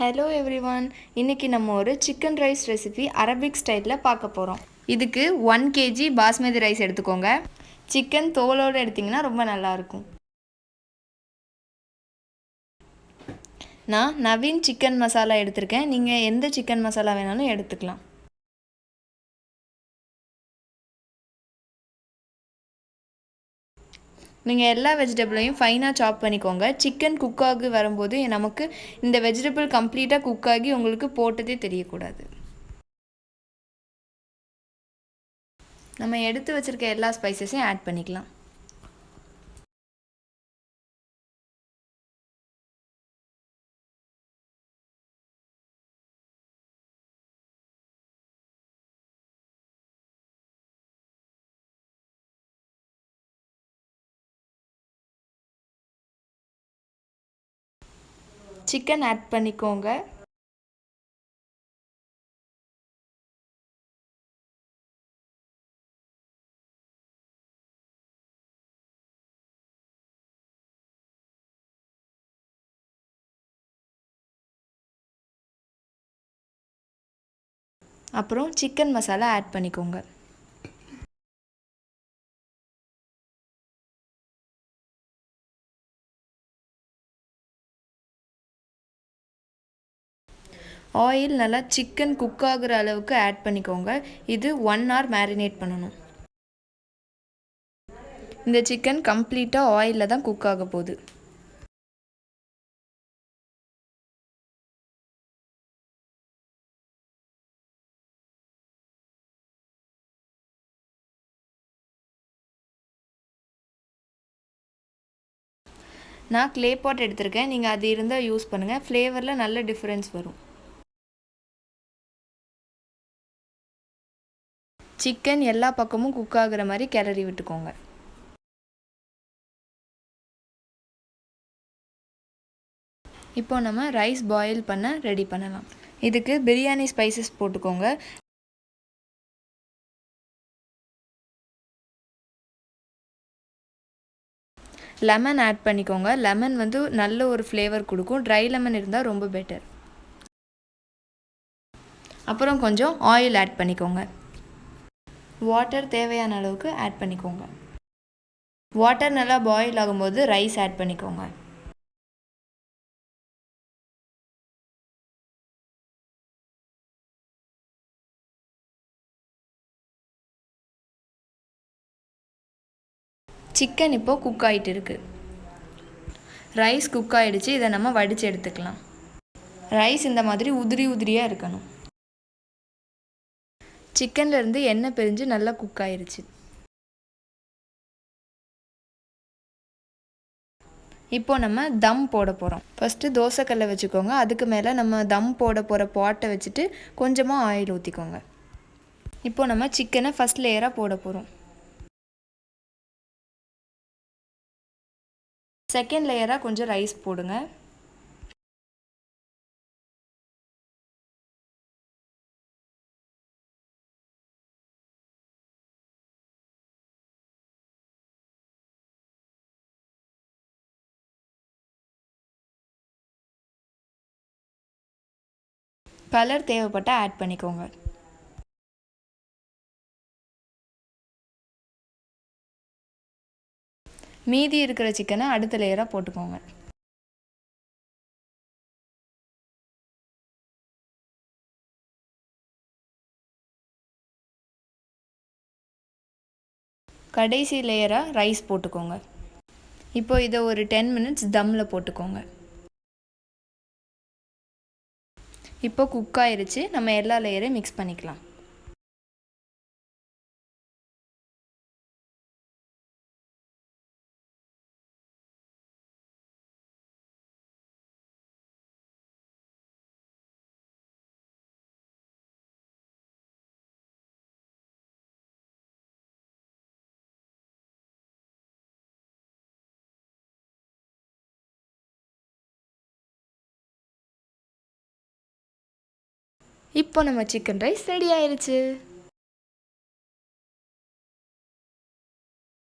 Hello everyone, இன்றைக்கி நம்ம ஒரு சிக்கன் ரைஸ் ரெசிபி அரபிக் ஸ்டைலில் பார்க்க போகிறோம். இதுக்கு 1 kg பாஸ்மதி ரைஸ் எடுத்துக்கோங்க. சிக்கன் தோலோடு எடுத்திங்கன்னா ரொம்ப நல்லாயிருக்கும். நான் நவீன் சிக்கன் மசாலா எடுத்திருக்கேன். நீங்கள் எந்த சிக்கன் மசாலா வேணாலும் எடுத்துக்கலாம். நீங்கள் எல்லா வெஜிடபிளையும் ஃபைனாக சாப் பண்ணிக்கோங்க. சிக்கன் குக்காகி வரும்போது நமக்கு இந்த வெஜிடபிள் கம்ப்ளீட்டாக குக்காகி உங்களுக்கு போட்டதே தெரியக்கூடாது. நம்ம எடுத்து வச்சுருக்க எல்லா ஸ்பைசஸையும் ஆட் பண்ணிக்கலாம். சிக்கன் ஆட் பண்ணிக்கோங்க. அப்புறம் சிக்கன் மசாலா ஆட் பண்ணிக்கோங்க. ஆயில் நல்லா சிக்கன் குக் ஆகிற அளவுக்கு ஆட் பண்ணிக்கோங்க. இது 1 hour மேரினேட் பண்ணணும். இந்த சிக்கன் கம்ப்ளீட்டாக ஆயிலில் தான் குக் ஆக போகுது. நான் க்ளே பாட் எடுத்திருக்கேன். நீங்கள் அது இருந்தால் யூஸ் பண்ணுங்கள். ஃப்ளேவரில் நல்ல டிஃப்ரென்ஸ் வரும். சிக்கன் எல்லா பக்கமும் குக் ஆகிற மாதிரி கிளறி விட்டுக்கோங்க. இப்போ நம்ம ரைஸ் பாயில் பண்ண ரெடி பண்ணலாம். இதுக்கு பிரியாணி ஸ்பைசஸ் போட்டுக்கோங்க. லெமன் ஆட் பண்ணிக்கோங்க. லெமன் நல்ல ஒரு ஃப்ளேவர் கொடுக்கும். ட்ரை லெமன் இருந்தால் ரொம்ப பெட்டர். அப்புறம் கொஞ்சம் ஆயில் ஆட் பண்ணிக்கோங்க. வாட்டர் தேவையான அளவுக்கு ஆட் பண்ணிக்கோங்க. வாட்டர் நல்லா பாயில் ஆகும்போது ரைஸ் ஆட் பண்ணிக்கோங்க. சிக்கன் இப்போது குக் ஆகிட்டு இருக்குது. ரைஸ் குக் ஆகிடுச்சு. இதை நம்ம வடித்து எடுத்துக்கலாம். ரைஸ் இந்த மாதிரி உதிரி உதிரியாக இருக்கணும். சிக்கன்லேருந்து எண்ணெய் பிரிஞ்சு நல்லா குக் ஆகிடுச்சு. இப்போ நம்ம தம் போட போகிறோம். ஃபஸ்ட்டு தோசைக்கல்லை வச்சுக்கோங்க. அதுக்கு மேலே நம்ம தம் போட போகிற பாட்டை வச்சுட்டு கொஞ்சமாக ஆயில் ஊற்றிக்கோங்க. இப்போ நம்ம சிக்கனை ஃபஸ்ட் லேயராக போட போகிறோம். செகண்ட் லேயராக கொஞ்சம் ரைஸ் போடுங்க. கலர் தேவைப்பட்டால் ஆட் பண்ணிக்கோங்க. மீதி இருக்கிற சிக்கனை அடுத்த லேயராக போட்டுக்கோங்க. கடைசி லேயராக ரைஸ் போட்டுக்கோங்க. இப்போ இதை ஒரு 10 minutes தம்மில் போட்டுக்கோங்க. இப்போ குக் ஆயிருச்சு. நம்ம எல்லா லேயரையும் மிக்ஸ் பண்ணிக்கலாம். இப்போ நம்ம சிக்கன் ரைஸ் ரெடி ஆயிருச்சு.